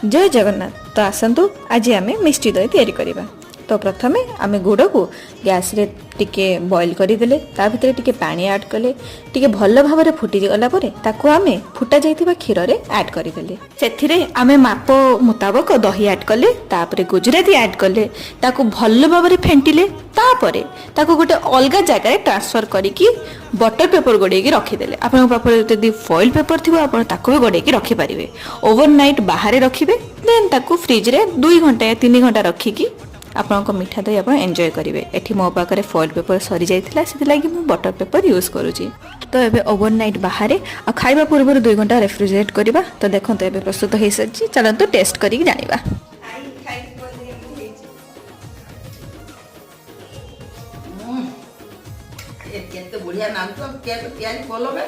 जय जगन्नाथ। तो आसतु आज आम मिष्टी दही तैयारी करवा। तो प्रथमे आम गुड़ को गैस रे टिके बॉईल करदेले ता भितर टिके पानी ऐड कले टिके भल भाव में फुटी गला परे ताको आमे फुटा जाइतिबा क्षीर रे ऐड करदेले सेथिरे आमे माप मुताबक दही ऐड कले तापरे गुजराती ऐड कले ताको भल भाव में फेंटिले तापरे ताको गोटे अलग जगह ट्रांसफर करिकी बटर पेपर गोड़ेकी रखीदेले। आपन पाखरे जदि फॉइल पेपर थिबो आपन ताको भी गोड़ेकी रखी पारिबे। ओवरनाइट बाहर रखिबे देन ताको फ्रिज रे 2 घंटा या 3 घंटा रखिकी आपन मीठा दही आप एंजॉय करेंगे। एठी मो पाखे फॉइल पेपर सरी जाइथिला से लगी मु बटर पेपर यूज करूची। तो एबे ओवरनाइट बाहर आ खाइबा पूर्व 2 घंटा रेफ्रिजरेट करबा। तो देखो तो एबे प्रस्तुत हो सारी चलते टेस्ट करिक जानिबा। केते बढ़िया नाम तो क्या तैयारी कलो बे